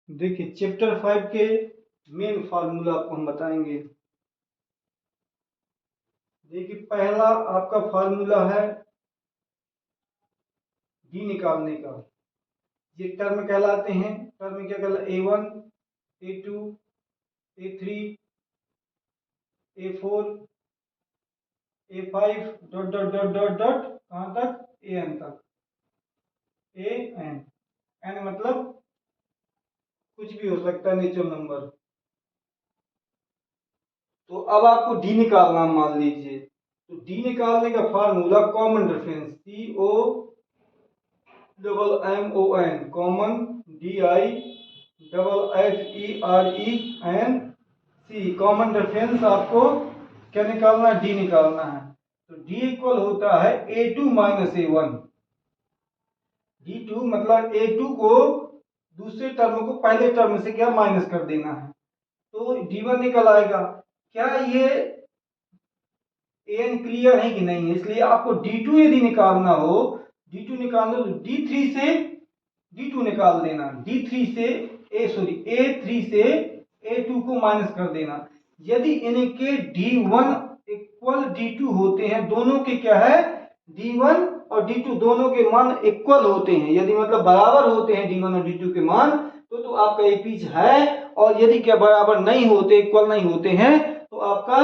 देखिए चैप्टर 5 के main formula आपको हम बताएंगे। देखिए पहला आपका फार्मूला है डी निकालने का। ये टर्म कहलाते हैं, टर्म क्या कहलाते हैं, A1 A2 A3 A4 A5 dot dot dot dot dot कहाँ तक, AN तक। AN N मतलब कुछ भी हो सकता है, नेचुरल नंबर। तो अब आपको डी निकालना, मान लीजिए तो डी निकालने का formula common difference COMMON common DIFFERENC common difference आपको क्या निकालना है, डी निकालना है। तो डी इक्वल होता है A2 माइनस A1। D2 मतलब A2 को दूसरे टर्म को पहले टर्म से क्या माइनस कर देना है, तो D1 निकल आएगा। क्या ये एन क्लियर है कि नहीं है, इसलिए आपको D2 यदि निकालना हो, D2 निकालना हो तो D3 से D2 निकाल देना, D3 से A3 से A2 को माइनस कर देना। यदि इनके D1 इक्वल D2 होते हैं, दोनों के क्या है, D1 और D2 दोनों के मान इक्वल होते हैं, यदि मतलब बराबर होते हैं D1 और D2 के मान, तो आपका ये पीच है। और यदि क्या बराबर नहीं होते, इक्वल नहीं होते हैं, तो आपका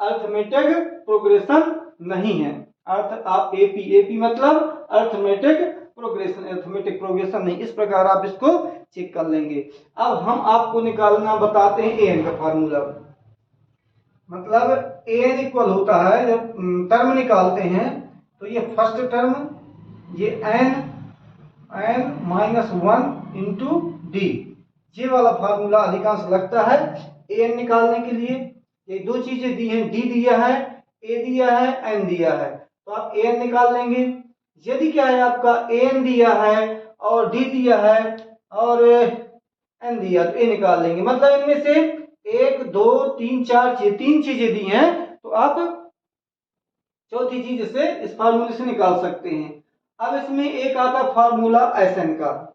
अर्थमेटिक प्रोग्रेशन नहीं है। अर्थ आप एपी मतलब अर्थमेटिक प्रोग्रेशन नहीं। इस प्रकार आप इसको चेक कर लेंगे। अब हम आपको निकालना बताते हैं एन का फार्मूला। मतलब एन इक्वल होता है, जब टर्म निकालते हैं तो ये फर्स्ट टर्म, ये एन माइनस 1 इंटू डी, ये वाला फार्मूला अधिकांश लगता है एन निकालने के लिए। ये दो चीजें दी हैं, डी दिया है, ए दिया है, एन दिया है, तो आप एन निकाल लेंगे। यदि क्या है आपका एन दिया है और डी दिया है और एन दिया, तो ए निकाल लेंगे। मतलब इनमें से 1 2 3 4 तीन चीजें दी हैं, तो आप चौथी चीज से इस फार्मूले से निकाल सकते हैं। अब इसमें एक आता फार्मूला एसएन का।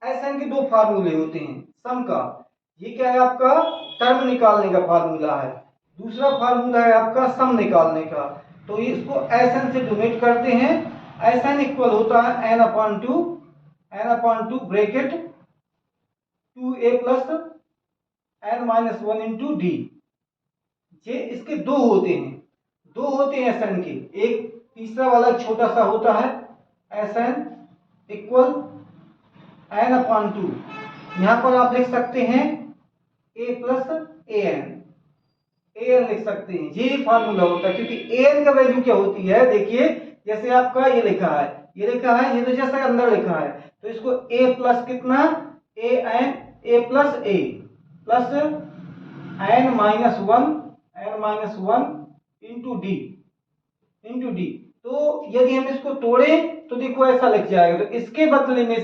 एसएन के दो फार्मूले होते हैं, सम का। ये क्या है आपका, टर्म निकालने का फार्मूला है। दूसरा फार्मूला है आपका सम निकालने का। तो इसको एसएन से डोनेट करते हैं। एसएन इक्वल होता है n/2 bracket 2a plus n-1 into D. ये इसके दो होते हैं एसएन के। एक तीसरा वाला छोटा सा होता है एसएन इक्वल n/2। यहां पर आप लिख सकते हैं a प्लस an लिख सकते हैं। ये फार्मूला होता है, क्योंकि an का वैल्यू क्या होती है, देखिए जैसे आपका ये लिखा है, ये तो जैसे अंदर लिखा है, तो इसको a प्लस कितना, a plus a plus n-1 into D. तो यदि हम इसको तोड़े तो देखो ऐसा लिख जाएगा, तो इसके बदले में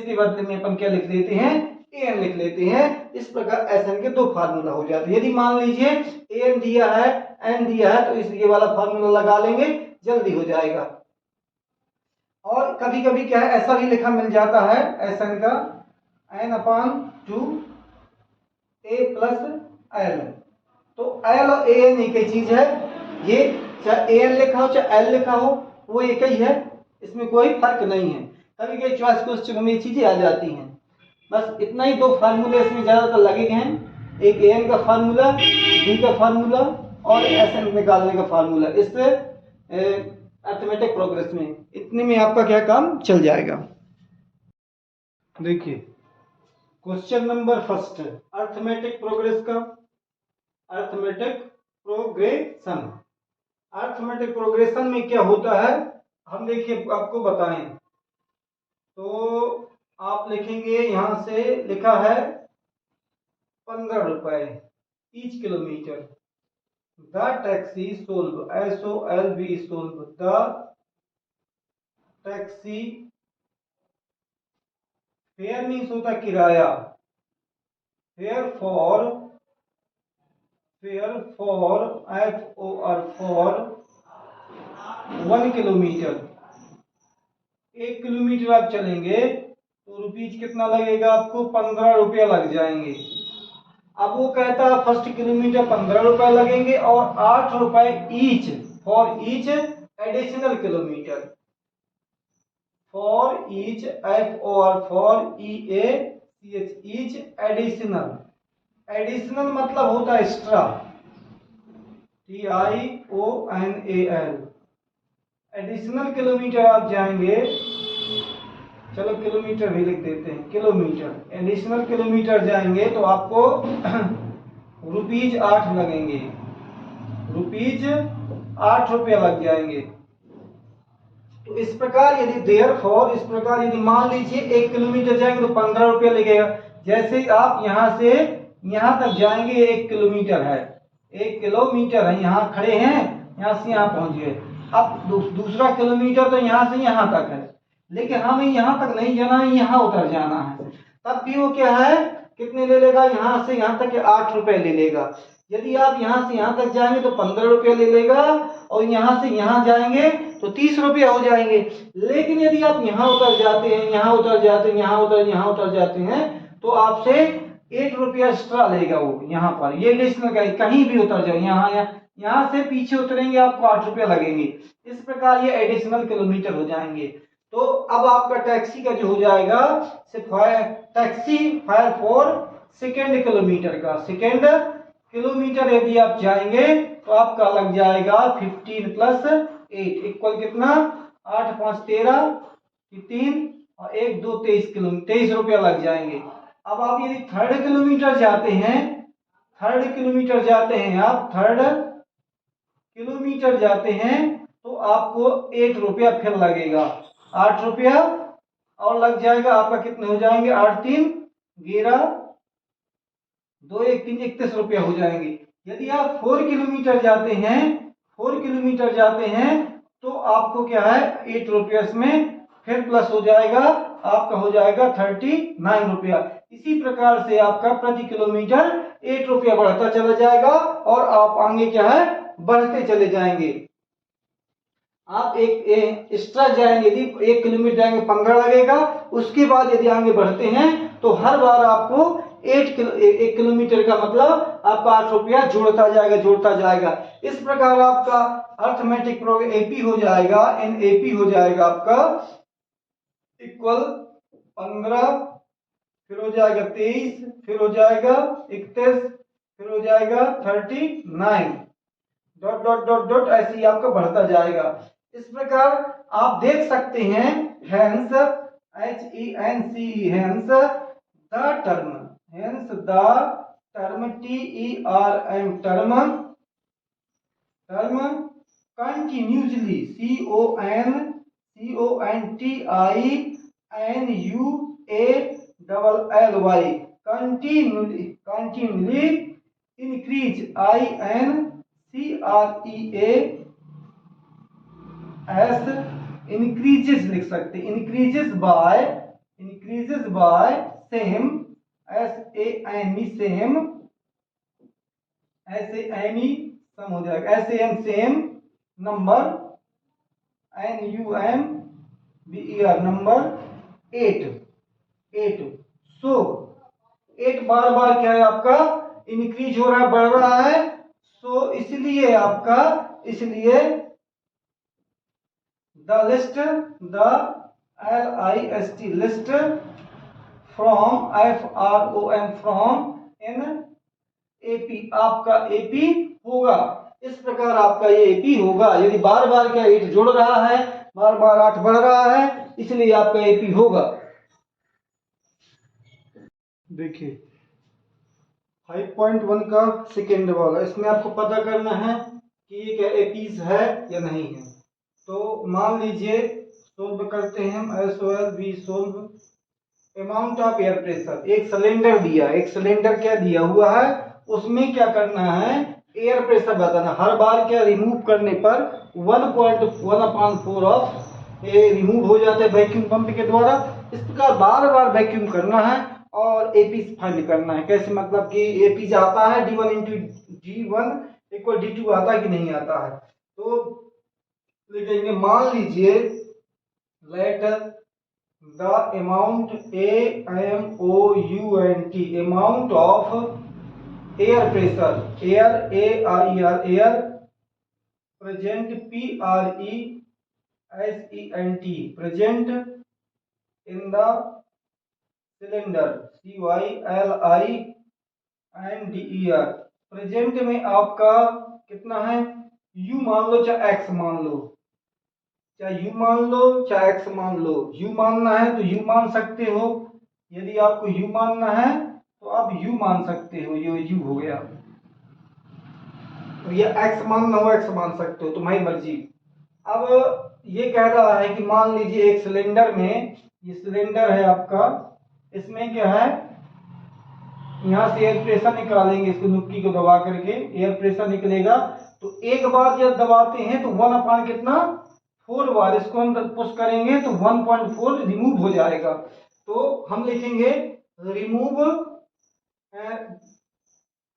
अपन क्या लिख लेते हैं, एन लिख लेते हैं। इस प्रकार एसएन के दो फार्मूला हो जाते हैं। यदि मान लीजिए एन दिया है, एन दिया है, तो इस ये वाला फार्मूला लगा लेंगे, जल्दी हो जाएगा। और कभी कभी क्या है, ऐसा भी लिखा मिल जाता है एसएन का n/2 a प्लस एल। तो एल और ए एन एक ही चीज है, ये चाहे एन लिखा हो चाहे एल लिखा हो, वो एक ही है, इसमें कोई फर्क नहीं है। कभी कभी चॉइस क्वेश्चन में ये चीजें आ जाती हैं। बस इतना ही दो फार्मूले इसमें ज्यादातर लगे हैं, एक एन का फार्मूला, डी का फार्मूला और एस एन निकालने का फार्मूला। इससे अर्थमेटिक प्रोग्रेस में इतने में आपका क्या काम चल जाएगा। देखिए question number first, arithmetic progress का, अर्थमेटिक प्रोग्रेशन। अर्थमेटिक प्रोग्रेशन में क्या होता है, हम देखिए आपको बताएं तो आप लिखेंगे, यहां से लिखा है 15 रुपए each kilometre. The taxi solve, SOLV solve, the taxi fare means होता किराया, fair for FOR 1 kilometre. 1 kilometre आप चलेंगे तो रुपीज कितना लगेगा आपको, 15 रुपया लग जाएंगे। अब वो कहता है फर्स्ट किलोमीटर 15 रुपए लगेंगे और 8 रुपए each for each additional kilometre, for each FOR for EACH each additional, additional मतलब होता है एक्स्ट्रा, TIONAL, एडिशनल किलोमीटर आप जाएंगे, चलो किलोमीटर भी लिख देते हैं, किलोमीटर, एडिशनल किलोमीटर जाएंगे तो आपको रुपीज 8 लगेंगे, रुपीज 8 रुपया लग जाएंगे। तो इस प्रकार यदि देयरफॉर, इस प्रकार यदि मान लीजिए 1 किलोमीटर जाएंगे तो 15 रुपया लगेगा। जैसे आप यहां से यहां तक जाएंगे 1 किलोमीटर है, 1 किलोमीटर है, यहाँ खड़े हैं, यहाँ से यहाँ पहुंच गए। अब दूसरा किलोमीटर तो यहाँ से यहाँ तक है, लेकिन हमें यहाँ तक नहीं जाना है, यहाँ उतर जाना है, तब भी वो क्या है, कितने ले लेगा, यहाँ से यहाँ तक 8 रुपए ले लेगा। यदि आप यहाँ से यहाँ तक जाएंगे तो 15 रुपया ले लेगा, और यहाँ से यहाँ जाएंगे तो 30 रुपया हो जाएंगे। लेकिन यदि आप यहाँ उतर जाते हैं, यहाँ उतर जाते हैं, यहाँ उतर जाते हैं, तो आपसे 8 रुपया एक्स्ट्रा लेगा वो यहाँ पर, ये एडिशनल, कहीं भी उतर जाए, यहाँ से पीछे उतरेंगे आपको 8 रुपया लगेंगे। इस प्रकार ये एडिशनल किलोमीटर हो जाएंगे। तो अब आपका टैक्सी का जो हो जाएगा, taxi fire for second kilometre का, सेकेंड किलोमीटर यदि आप जाएंगे तो आपका लग जाएगा 15 + 8 इक्वल कितना, 8 × 5 = 13, 3 और 1 2 23 रुपया लग जाएंगे। अब आप यदि थर्ड किलोमीटर जाते हैं, थर्ड किलोमीटर जाते हैं आप, थर्ड किलोमीटर जाते हैं तो आपको 8 रुपया फिर लगेगा, 8 रुपया और लग जाएगा आपका, कितने हो जाएंगे, 8 × 3 = 11, 2 1 3 31 रुपया हो जाएंगे। यदि आप 4 किलोमीटर जाते हैं, 4 किलोमीटर जाते हैं तो आपको क्या है, 8 रुपया में फिर प्लस हो जाएगा, आपका हो जाएगा 39 रुपया। इसी प्रकार से आपका प्रति किलोमीटर 8 रुपया बढ़ता चला जाएगा और आप आगे क्या है, बढ़ते चले जाएंगे। आप एक एक्स्ट्रा जाएंगे, यदि 1 किलोमीटर जाएंगे 15 लगेगा, उसके बाद यदि आगे बढ़ते हैं तो हर बार आपको 1 किलोमीटर का मतलब आपका 8 रुपया जोड़ता जाएगा। इस प्रकार आपका अर्थमेटिक प्रोग्राम एपी हो जाएगा, NAP हो जाएगा आपका इक्वल 15, फिर हो जाएगा 23, फिर हो जाएगा 31, फिर हो जाएगा 39, डॉट डॉट डॉट डॉट, ऐसे ही आपका बढ़ता जाएगा। इस प्रकार आप देख सकते हैं, hence HENCE, hence the term, hence the term TERM, term continuously, CONTINUALLY, continually increase, INCREAS, increases लिख सकते, increases by same, SAME, same, सम हो जाएगा, same नंबर, NUMBER नंबर 8, सो 8 बार बार क्या है आपका इंक्रीज हो रहा है, बढ़ रहा है। सो इसलिए आपका, इसलिए the list, the LIST list from FROM from NAP, आपका AP होगा। इस प्रकार आपका ये AP होगा, यदि बार बार क्या 8 जुड़ रहा है, बार बार 8 बढ़ रहा है, इसलिए आपका AP होगा। देखिए 5.1 का सेकेंड वाला, इसमें आपको पता करना है कि ये क्या एपीज है या नहीं है। तो मान लीजिए सोल्व करते हैं हम, SOLV solve, amount of air pressure, एक सिलेंडर दिया, एक सिलेंडर क्या दिया हुआ है, उसमें क्या करना है, एयर प्रेशर बताना। हर बार क्या रिमूव करने पर 1.1/4 ऑफ रिमूव हो जाता है वैक्यूम पंप के द्वारा। इस प्रकार बार बार वैक्यूम करना है और एपी फाइंड करना है। कैसे, मतलब कि एपी आता है D1 × G1 = D2 आता है कि नहीं आता है। तो लिखेंगे, मान लीजिए late the amount amount amount of air pressure, air air present present present in the cylinder cylinder present में आपका कितना है, u मान लो चाहे x मान लो, चाहे u मान लो चाहे x मान लो। u मानना है तो u मान सकते हो, यदि आपको u मानना है तो आप u मान सकते हो, ये u हो गया। तो ये x मानना हो x मान सकते हो, तुम्हारी मर्जी। अब ये कह रहा है कि मान लीजिए एक सिलेंडर में, ये सिलेंडर है आपका, इसमें क्या है, यहाँ से एयर प्रेशर निकालेंगे, इसको नुक्की को दबा करके एयर प्रेशर निकलेगा। तो एक बार जब दबाते हैं तो 1 कितना 4 बार इसको हम पुश करेंगे तो 1.4 रिमूव हो जाएगा। तो हम लिखेंगे remove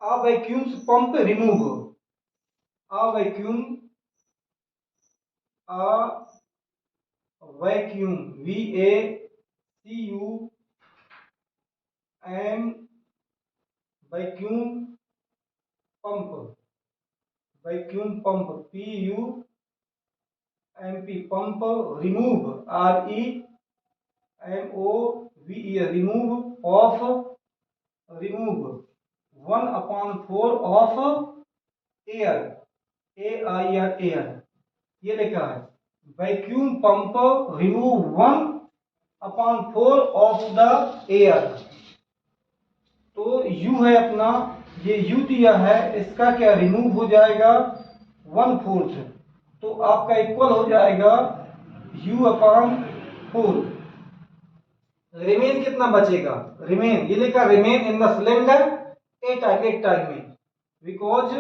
a vacuum pump remove a vacuum vacuum pump vacuum pump pump remove remove of remove 1/4 of air air ये लिखा है vacuum pump remove 1/4 of the air. तो u है अपना, ये u दिया है, इसका क्या रिमूव हो जाएगा 1/4, तो आपका इक्वल हो जाएगा u/4। रिमेन कितना बचेगा, रिमेन ये लिखा रिमेन इन द सिलेंडर एक टाइम में, because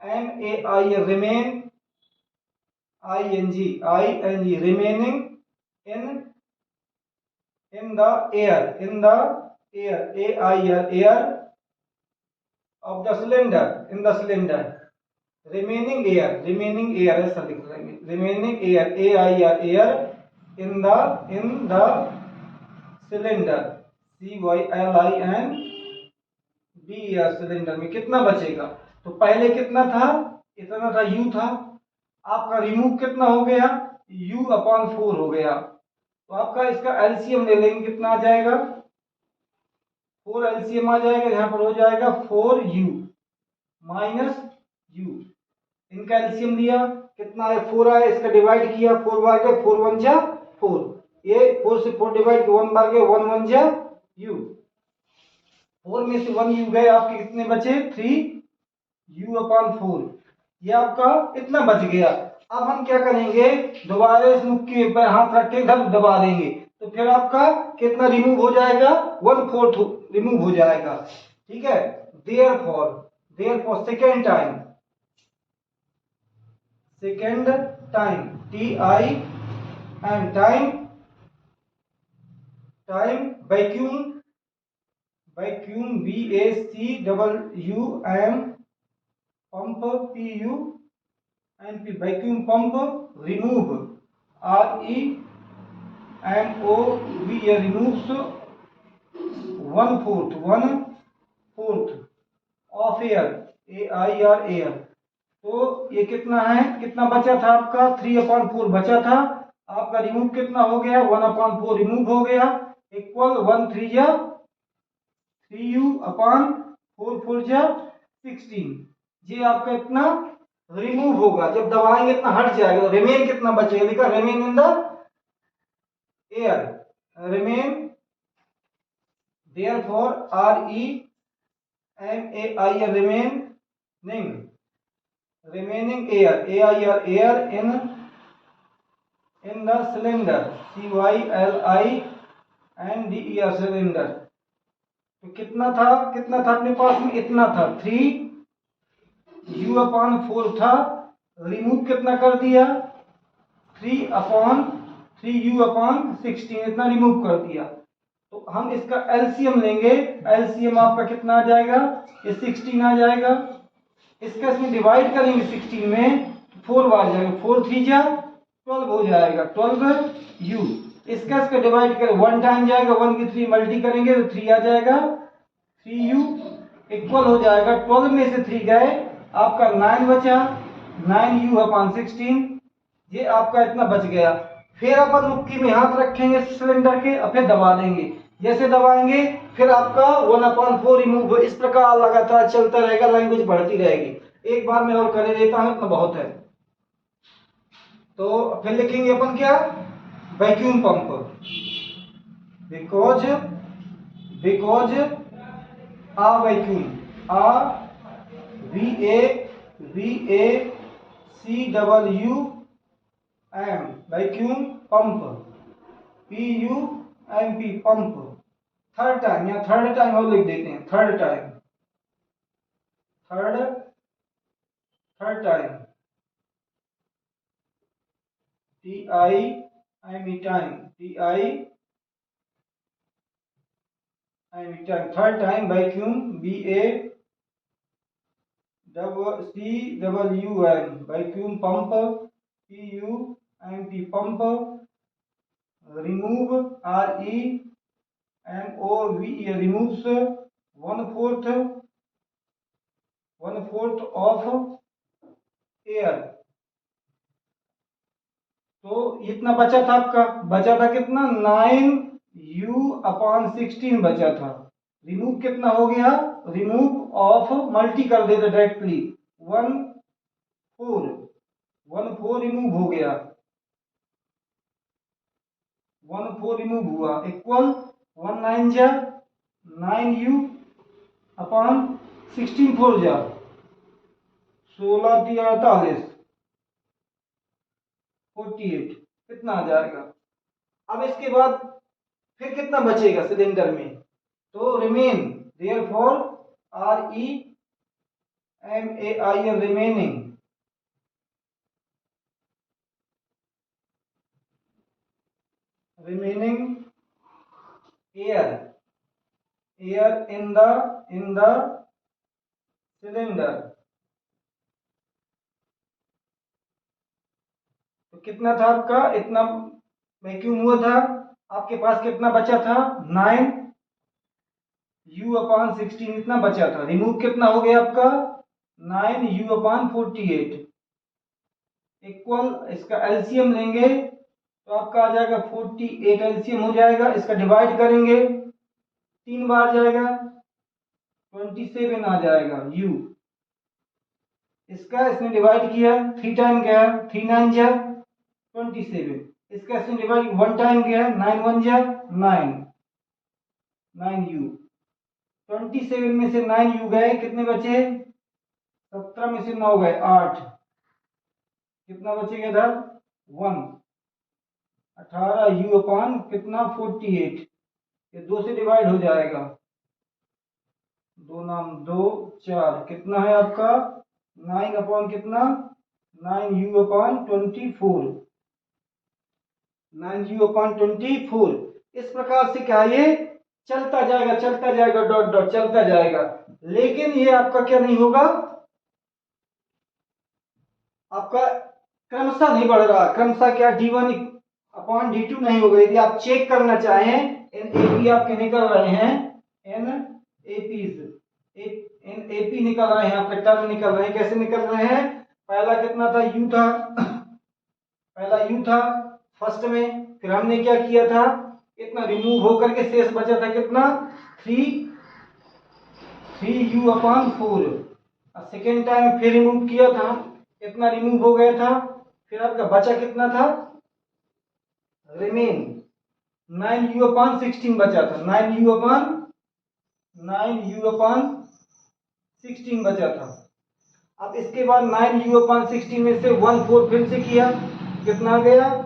REMAI remain ing remaining in the air air of the cylinder in the cylinder remaining air ऐसा लिख लेंगे, remaining air air in the cylinder cylinder cylinder में कितना बचेगा। तो पहले कितना था, इतना था u था, आपका रिमूव कितना हो गया u/4 हो गया। तो आपका इसका एलसीएम ले लेंगे, कितना आ जाएगा 4 एलसीएम आ जाएगा, यहाँ पर हो जाएगा 4u माइनस u। इनका एलसीएम लिया कितना है 4 आया, इसका डिवाइड किया 4 बार के 4 1 जा 4, ये 4 से 4 डिवाइड 1 बार के 1 1 जा u, 4 में से 1 u गए, आपके कितने बचे 3u/4, ये आपका इतना बच गया। अब हम क्या करेंगे, दोबारा इस नुक्के पर हाथ रख के दबा देंगे, तो फिर आपका कितना रिमूव हो जाएगा 1/4 रिमूव हो जाएगा, ठीक है। Therefore second time time vacuum VACWM pump PU and vacuum pump remove REMOVE removes 1/4 of air air। तो ये कितना है, कितना बचा था आपका 3/4 बचा था, आपका रिमूव कितना हो गया 1/4 रिमूव हो गया, इक्वल 1 3 जा 3u/4 4 जा 16। ये आपका इतना रिमूव होगा, जब दबाएंगे इतना हट जाएगा। तो रिमेन कितना बचेगा, लिखा remain in the air, remain therefore REMAI remaining air air in the cylinder cylinder cylinder। तो कितना था अपने पास में, इतना था 3u/4 था, रिमूव कितना कर दिया 3/3u/16, इतना रिमूव कर दिया। तो हम इसका एलसीएम लेंगे, एलसीएम आपका कितना आ जाएगा, ये 16 आ जाएगा, इसका इसमें डिवाइड करेंगे 16 में 4 बार जाएगा, 4 3 जा 12 हो जाएगा, 12u। इसका डिवाइड कर 1 टाइम जाएगा, 1 की 3 मल्टी करेंगे तो 3 आ जाएगा, 3u इक्वल हो जाएगा 12 में से 3 गए, आपका 9 बचा, 9u/16, ये आपका इतना बच गया। फिर अपन मुट्ठी में हाथ रखेंगे सिलेंडर के और फिर दबा देंगे, जैसे दबाएंगे फिर आपका 1/4 रिमूव, इस प्रकार लगातार चलता रहेगा, लैंग्वेज बढ़ती रहेगी। एक बार मैं और कर देता हूं, इतना बहुत है। तो फिर लिखेंगे अपन क्या, vacuum pump, because uh vacuum, uh VACWM vacuum pump, PUMP pump. Third time या थर्ड टाइम और लिख देते हैं, third time, third time, TIME time, third time vacuum, VACWM vacuum pump, PUMP pump, remove, REMOVE removes 1/4 of air. तो इतना बचा था आपका, बचा था कितना, 9u/16 बचा था। रिमूव कितना हो गया, रिमूव ऑफ मल्टी कर देते डायरेक्टली, 1/4 रिमूव हो गया, 1/4 रिमूव हुआ, इक्वल 1 9 जा 9u/16 4 जा 16 3 48 48, कितना आ जाएगा। अब इसके बाद फिर कितना बचेगा सिलेंडर में, तो remain, therefore REMAIN remaining air in the cylinder। तो कितना था आपका, इतना वैक्यूम हुआ था, आपके पास कितना बचा था, 9u/16 इतना बचा था। रिमूव कितना हो गया आपका, 9u/48 इक्वल, इसका एलसीएम लेंगे तो आपका आ जाएगा 48, एलसीएम हो जाएगा, इसका डिवाइड करेंगे 3 बार जाएगा, 27 आ जाएगा u। इसका इसने डिवाइड किया 3 टाइम गया, 3 9 जा 27, इसका इसने डिवाइड 1 टाइम गया, 9 1 जा 9u। 27 में से 9u गए, कितने बचे, 17 में से 9 गए 8, कितना बचेगा इधर 1, 18u/ कितना 48, ये 2 से डिवाइड हो जाएगा, 2 नाम 2 4, कितना है आपका 9 कितना 9u/24, 9u/24। इस प्रकार से क्या, ये चलता जाएगा डॉट डॉट चलता जाएगा, लेकिन ये आपका क्या नहीं होगा, आपका क्रमशः नहीं बढ़ रहा, क्रमशः क्या d1/d2 नहीं होगा। यदि आप चेक करना चाहें, NAP आपके निकल रहे हैं, NAP निकल रहे हैं, आपके टर्म निकल रहे हैं, कैसे निकल रहे हैं, पहला कितना था, u था, पहला u था फर्स्ट में, फिर हमने क्या किया था, इतना रिमूव होकर के शेष बचा था कितना, 3u/4, सेकेंड टाइम फिर रिमूव किया था, इतना रिमूव हो गया था, फिर आपका बचा कितना था, रिमेन 9u/16 बचा था, 9u/16 बचा था। अब इसके बाद 9u/16 में से 1/4 फिर से किया, कितना गया,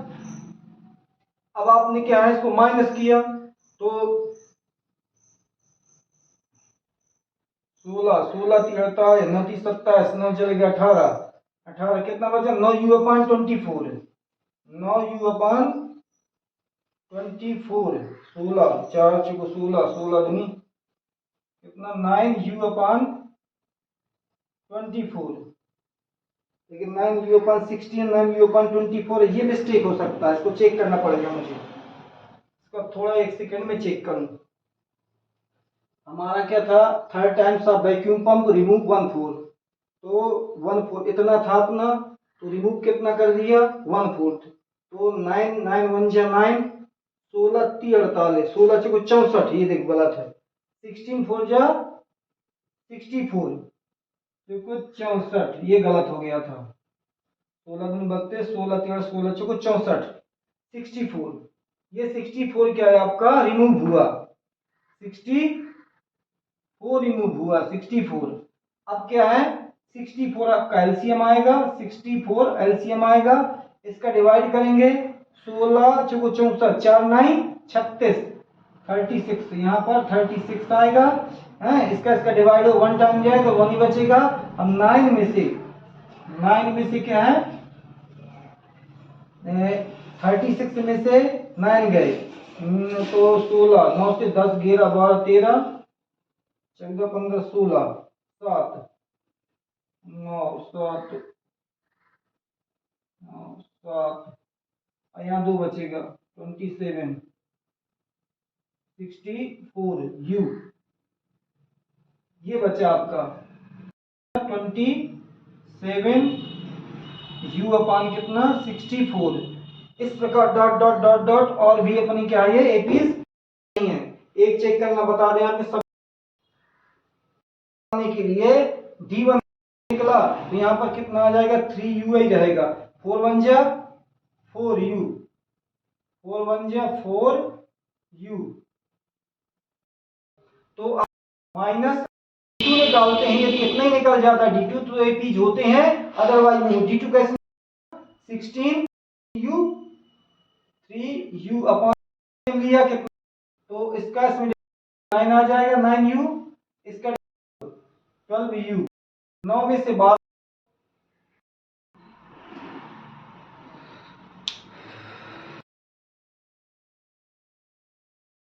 अब आपने क्या है इसको माइनस किया, तो 16 16 3 48 9 3 27 9 चले गया 18 18, कितना बचा 9u/24, 9u/24, 16 4 चुको 16 16 दूनी कितना 9u/24, लेकिन 9u/16 9u/24 ये मिस्टेक हो सकता है, इसको चेक करना पड़ेगा मुझे। इसका थोड़ा एक सेकंड में चेक करूं। हमारा क्या था, 3 times of vacuum pump remove 1/4, तो 1/4 इतना था अपना, तो रिमूव कितना कर दिया 1/4, तो 9 9 1 जा 9, 16 3 48, 16 चौको 64, ये देख गलत है। 16 4 जा 64, देखो 64, ये गलत हो गया था। 16 दूनी 32, 16 3 16 चौको 64, 64, ये 64 क्या है आपका रिमूव हुआ, 64 रिमूव हुआ 64। अब क्या है 64 आपका एलसीएम आएगा, 64 एलसीएम आएगा, इसका डिवाइड करेंगे 16 चौको 64, 4 9 36, 36, यहाँ पर 36 आएगा है। इसका डिवाइड हो 1 टाइम जाए तो 1 ही बचेगा। अब 9 में से क्या है 36 में से 9 गए, तो 16, 9 से 10 11 12 13 14 15 16 7 9 7 9 7, यहाँ 2 बचेगा 27 64 यू, ये बचा आपका 27 यू अपान कितना 64। इस प्रकार डॉट डॉट डॉट डॉट, और भी अपनी क्या है एपीज नहीं है। एक चेक करना बता दें आपने सब के लिए D1 निकला, तो यहाँ पर कितना आ जाएगा 3u ही रहेगा, 4 1 जा 4u, 4 1 जा 4u, तो माइनस D2 में डालते हैं, यदि इतना ही निकल जाता D2 तो एपीज होते हैं, अदरवाइज नहीं। D2 कैसे 16u 3u अपॉन लिया कितना, तो इसका इसमें 9 आ जाएगा 9u, इसका 12u, 9 में से 12